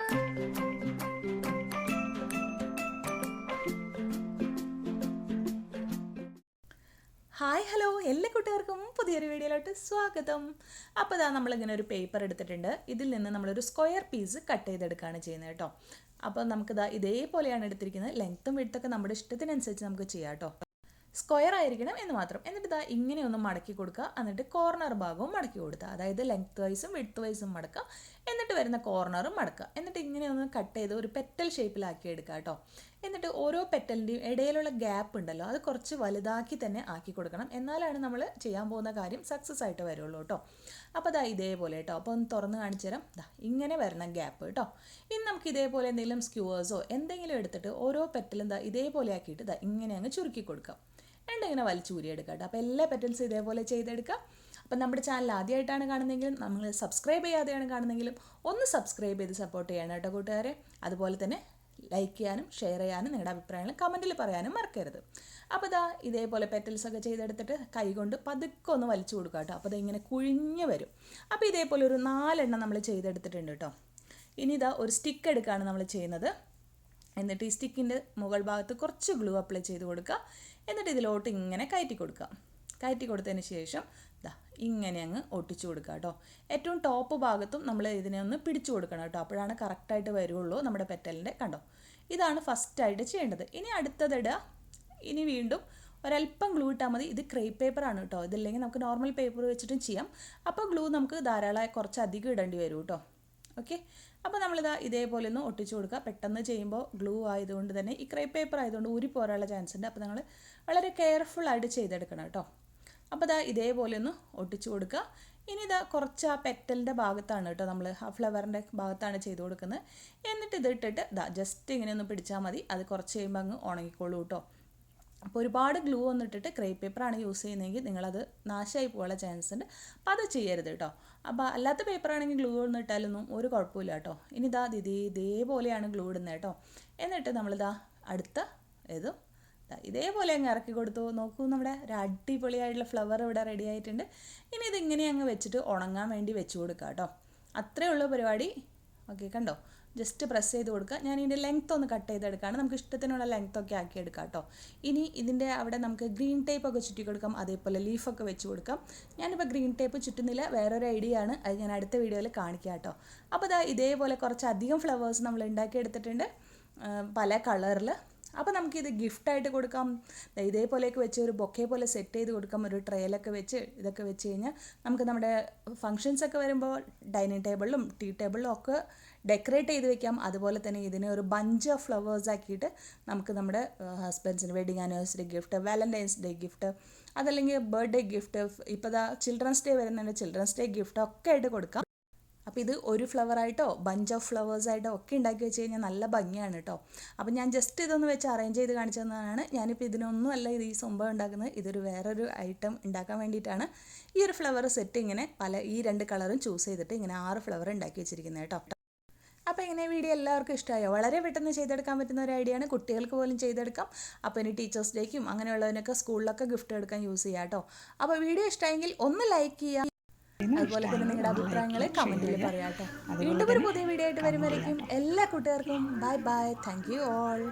Hi hello എല്ലാ കൂട്ടുകാർക്കും പുതിയൊരു വീഡിയോയിലോട്ട് സ്വാഗതം. അപ്പോൾ ഇതാ നമ്മളിങ്ങനെ ഒരു പേപ്പർ എടുത്തിട്ടുണ്ട്. ഇതിൽ നിന്ന് നമ്മളൊരു സ്ക്വയർ പീസ് കട്ട് ചെയ്തെടുക്കുകയാണ് ചെയ്യുന്നത് കേട്ടോ. അപ്പോൾ നമുക്കിതാ ഇതേപോലെയാണ് എടുത്തിരിക്കുന്നത്. ലെങ്ത്തും വിഡ്ത്തൊക്കെ നമ്മുടെ ഇഷ്ടത്തിനനുസരിച്ച് നമുക്ക് ചെയ്യാം കേട്ടോ. സ്ക്വയർ ആയിരിക്കണം എന്ന് മാത്രം. എന്നിട്ട് ഇതാ ഇങ്ങനെ ഒന്ന് മടക്കി കൊടുക്കുക. എന്നിട്ട് കോർണർ ഭാഗവും മടക്കി കൊടുക്കുക. അതായത് ലെങ്ത് വൈസും വിഡ്ത്ത് വൈസും മടക്കുക. എന്നിട്ട് വരുന്ന കോർണറും മടക്കുക. എന്നിട്ട് ഇങ്ങനെ ഒന്ന് കട്ട് ചെയ്ത് ഒരു പെറ്റൽ ഷേപ്പിലാക്കി എടുക്കുക കേട്ടോ. എന്നിട്ട് ഓരോ പെറ്റലിൻ്റെയും ഇടയിലുള്ള ഗ്യാപ്പ് ഉണ്ടല്ലോ, അത് കുറച്ച് വലുതാക്കി തന്നെ ആക്കി കൊടുക്കണം. എന്നാലാണ് നമ്മൾ ചെയ്യാൻ പോകുന്ന കാര്യം സക്സസ് ആയിട്ട് വരുള്ളൂ കേട്ടോ. അപ്പോൾ അതാ ഇതേപോലെ കേട്ടോ. അപ്പോൾ ഒന്ന് തുറന്ന് കാണിച്ചു തരാം. ഇങ്ങനെ വരണം ഗ്യാപ്പ് കേട്ടോ. ഇനി നമുക്ക് ഇതേപോലെ എന്തെങ്കിലും സ്ക്യൂവേഴ്സോ എന്തെങ്കിലും എടുത്തിട്ട് ഓരോ പെറ്റലും ഇതേപോലെ ആക്കിയിട്ട് ഇങ്ങനെ അങ്ങ് ചുരുക്കി കൊടുക്കാം. ഇങ്ങനെ വലിച്ചൂരിയെടുക്കുക കേട്ടോ. അപ്പോൾ എല്ലാ പെറ്റൽസും ഇതേപോലെ ചെയ്തെടുക്കുക. അപ്പം നമ്മുടെ ചാനൽ ആദ്യമായിട്ടാണ് കാണുന്നതെങ്കിലും നമ്മൾ സബ്സ്ക്രൈബ് ചെയ്യാതെയാണ് കാണുന്നതെങ്കിലും ഒന്ന് സബ്സ്ക്രൈബ് ചെയ്ത് സപ്പോർട്ട് ചെയ്യണം കേട്ടോ കൂട്ടുകാരെ. അതുപോലെ തന്നെ ലൈക്ക് ചെയ്യാനും ഷെയർ ചെയ്യാനും നിങ്ങളുടെ അഭിപ്രായങ്ങൾ കമൻറ്റിൽ പറയാനും മറക്കരുത്. അപ്പോൾ ഇതേപോലെ പെറ്റൽസൊക്കെ ചെയ്തെടുത്തിട്ട് കൈ കൊണ്ട് പതുക്കെ ഒന്ന് വലിച്ചു കൊടുക്കുക കേട്ടോ. അപ്പോൾ ഇങ്ങനെ കുഴിഞ്ഞ് വരും. അപ്പോൾ ഇതേപോലെ ഒരു 4 എണ്ണം നമ്മൾ ചെയ്തെടുത്തിട്ടുണ്ട് കേട്ടോ. ഇനി ഒരു സ്റ്റിക്ക് എടുക്കുകയാണ് നമ്മൾ ചെയ്യുന്നത്. എന്നിട്ട് ഈ സ്റ്റിക്കിൻ്റെ മുകൾ ഭാഗത്ത് കുറച്ച് ഗ്ലൂ അപ്ലൈ ചെയ്ത് കൊടുക്കുക. എന്നിട്ട് ഇതിലോട്ട് ഇങ്ങനെ കയറ്റി കൊടുക്കുക. കയറ്റി കൊടുത്തതിന് ശേഷം ഇങ്ങനെ അങ്ങ് ഒട്ടിച്ചു കൊടുക്കുക കേട്ടോ. ഏറ്റവും ടോപ്പ് ഭാഗത്തും നമ്മൾ ഇതിനെ ഒന്ന് പിടിച്ചു കൊടുക്കണം കേട്ടോ. അപ്പോഴാണ് കറക്റ്റായിട്ട് വരുള്ളൂ നമ്മുടെ പെറ്റലിൻ്റെ. കണ്ടോ, ഇതാണ് ഫസ്റ്റായിട്ട് ചെയ്യേണ്ടത്. ഇനി അടുത്തതിടുക. ഇനി വീണ്ടും ഒരല്പം ഗ്ലൂ ഇട്ടാൽ മതി. ഇത് ക്രേപ്പ് പേപ്പറാണ് കേട്ടോ. ഇതില്ലെങ്കിൽ നമുക്ക് നോർമൽ പേപ്പർ വെച്ചിട്ടും ചെയ്യാം. അപ്പോൾ ഗ്ലൂ നമുക്ക് ധാരാളമായി കുറച്ചധികം ഇടേണ്ടി വരും കേട്ടോ. ഓക്കെ, അപ്പോൾ നമ്മളിതാ ഇതേപോലെ ഒന്ന് ഒട്ടിച്ചു കൊടുക്കുക. പെട്ടെന്ന് ചെയ്യുമ്പോൾ ഗ്ലൂ ആയതുകൊണ്ട് തന്നെ ഈ ക്രേപ്പ് പേപ്പർ ആയതുകൊണ്ട് ഊരി പോരാനുള്ള ചാൻസ് ഉണ്ട്. അപ്പോൾ നിങ്ങൾ വളരെ കെയർഫുള്ളായിട്ട് ചെയ്തെടുക്കണം കേട്ടോ. അപ്പോൾ ഇതേപോലെ ഒന്ന് ഒട്ടിച്ചു കൊടുക്കുക. ഇനി കുറച്ച് ആ പെറ്റലിൻ്റെ ഭാഗത്താണ് കേട്ടോ, നമ്മൾ ആ ഫ്ലവറിൻ്റെ ഭാഗത്താണ് ചെയ്ത് കൊടുക്കുന്നത്. എന്നിട്ട് ഇതിട്ടിട്ട് ജസ്റ്റ് ഇങ്ങനെ ഒന്ന് പിടിച്ചാൽ മതി. അത് കുറച്ച് കഴിയുമ്പോൾ അങ്ങ് ഉണങ്ങിക്കോളൂ കേട്ടോ. അപ്പോൾ ഒരുപാട് ഗ്ലൂ ഒന്നും ഇട്ടിട്ട് ക്രേപ്പ് പേപ്പറാണ് യൂസ് ചെയ്യുന്നതെങ്കിൽ നിങ്ങളത് നാശമായി പോകാനുള്ള ചാൻസ് ഉണ്ട്. അപ്പോൾ അത് ചെയ്യരുത് കേട്ടോ. അപ്പോൾ അല്ലാത്ത പേപ്പറാണെങ്കിൽ ഗ്ലൂ ഒന്നും ഇട്ടാലൊന്നും ഒരു കുഴപ്പമില്ല കേട്ടോ. ഇനി ഇതേപോലെയാണ് ഗ്ലൂ ഇടുന്നത് കേട്ടോ. എന്നിട്ട് അടുത്ത ഇതേപോലെ അങ്ങ് ഇറക്കി കൊടുത്തു. നോക്കൂ, നമ്മുടെ ഒരു അടിപൊളിയായിട്ടുള്ള ഫ്ലവർ ഇവിടെ റെഡി ആയിട്ടുണ്ട്. ഇനി ഇതിങ്ങനെ അങ്ങ് വെച്ചിട്ട് ഉണങ്ങാൻ വേണ്ടി വെച്ച് കൊടുക്കുക കേട്ടോ. അത്രയേ ഉള്ളൂ പരിപാടി. ഓക്കെ, കണ്ടോ, ജസ്റ്റ് പ്രസ് ചെയ്ത് കൊടുക്കുക. ഞാൻ ഇതിൻ്റെ ലെങ്ത്ത് ഒന്ന് കട്ട് ചെയ്തെടുക്കുകയാണ്. നമുക്ക് ഇഷ്ടത്തിനുള്ള ലെങ്ത്തൊക്കെ ആക്കി എടുക്കാം കേട്ടോ. ഇനി ഇതിൻ്റെ അവിടെ നമുക്ക് ഗ്രീൻ ടേപ്പൊക്കെ ചുറ്റി കൊടുക്കാം. അതേപോലെ ലീഫൊക്കെ വെച്ച് കൊടുക്കാം. ഞാനിപ്പോൾ ഗ്രീൻ ടേപ്പ് ചുറ്റുന്നില്ല, വേറൊരു ഐഡിയ ആണ്. അത് ഞാൻ അടുത്ത വീഡിയോയിൽ കാണിക്കാം കേട്ടോ. അപ്പോൾ ഇതേപോലെ കുറച്ചധികം ഫ്ലവേഴ്സ് നമ്മൾ ഉണ്ടാക്കിയെടുത്തിട്ടുണ്ട് പല കളറിൽ. അപ്പോൾ നമുക്കിത് ഗിഫ്റ്റായിട്ട് കൊടുക്കാം. ഇതേപോലെയൊക്കെ വെച്ച് ഒരു ബൊക്കെ പോലെ സെറ്റ് ചെയ്ത് കൊടുക്കാം. ഒരു ട്രേയിലൊക്കെ വെച്ച് ഇതൊക്കെ വെച്ച് കഴിഞ്ഞാൽ നമുക്ക് നമ്മുടെ ഫങ്ഷൻസൊക്കെ വരുമ്പോൾ ഡൈനിങ് ടേബിളിലും ടീ ടേബിളിലും ഒക്കെ ഡെക്കറേറ്റ് ചെയ്ത് വെക്കാം. അതുപോലെ തന്നെ ഇതിനെ ഒരു ബഞ്ച് ഓഫ് ഫ്ലവേഴ്സ് ആക്കിയിട്ട് നമുക്ക് നമ്മുടെ ഹസ്ബൻഡ്സിന് wedding anniversary gift, valentine's day gift, അതല്ലെങ്കിൽ ബർത്ത്ഡേ ഗിഫ്റ്റ്, ഇപ്പോൾ ചിൽഡ്രൻസ് ഡേ വരുന്നുണ്ട്, ചിൽഡ്രൻസ് ഡേ ഗിഫ്റ്റ് ഒക്കെ ആയിട്ട് കൊടുക്കാം. അപ്പോൾ ഇത് ഒരു ഫ്ലവറായിട്ടോ ബഞ്ച് ഓഫ് ഫ്ലവേഴ്സായിട്ടോ ഒക്കെ ഉണ്ടാക്കി വെച്ച് കഴിഞ്ഞാൽ നല്ല ഭംഗിയാണ് കേട്ടോ. അപ്പോൾ ഞാൻ ജസ്റ്റ് ഇതൊന്ന് വെച്ച് അറേഞ്ച് ചെയ്ത് കാണിച്ചു തന്നതാണ്. ഞാനിപ്പോൾ ഇതിനൊന്നും അല്ല ഈ സംഭവം ഉണ്ടാക്കുന്നത്. ഇതൊരു വേറൊരു ഐറ്റം ഉണ്ടാക്കാൻ വേണ്ടിയിട്ടാണ് ഈ ഒരു ഫ്ലവർ സെറ്റ് ഇങ്ങനെ ഈ 2 കളറും ചൂസ് ചെയ്തിട്ട് ഇങ്ങനെ 6 ഫ്ലവർ ഉണ്ടാക്കി വെച്ചിരിക്കുന്നത് കേട്ടോ. അപ്പോൾ ഇങ്ങനെ വീഡിയോ എല്ലാവർക്കും ഇഷ്ടമായോ? വളരെ പെട്ടെന്ന് ചെയ്തെടുക്കാൻ പറ്റുന്ന ഒരു ഐഡിയ ആണ്. കുട്ടികൾക്ക് പോലും ചെയ്തെടുക്കാം. അപ്പോൾ ഇനി ടീച്ചേഴ്സ് ഡേക്കും അങ്ങനെയുള്ളതിനൊക്കെ സ്കൂളിലൊക്കെ ഗിഫ്റ്റ് എടുക്കാൻ യൂസ് ചെയ്യാം കേട്ടോ. അപ്പോൾ വീഡിയോ ഇഷ്ടമായെങ്കിൽ ഒന്ന് ലൈക്ക് ചെയ്യുക. അതുപോലെ തന്നെ നിങ്ങളുടെ അഭിപ്രായങ്ങൾ കമൻറ്റിൽ പറയാം കേട്ടോ. വീണ്ടും ഒരു പുതിയ വീഡിയോ ആയിട്ട് വരുമ്പോഴേക്കും എല്ലാ കൂട്ടുകാർക്കും bye bye. Thank you all.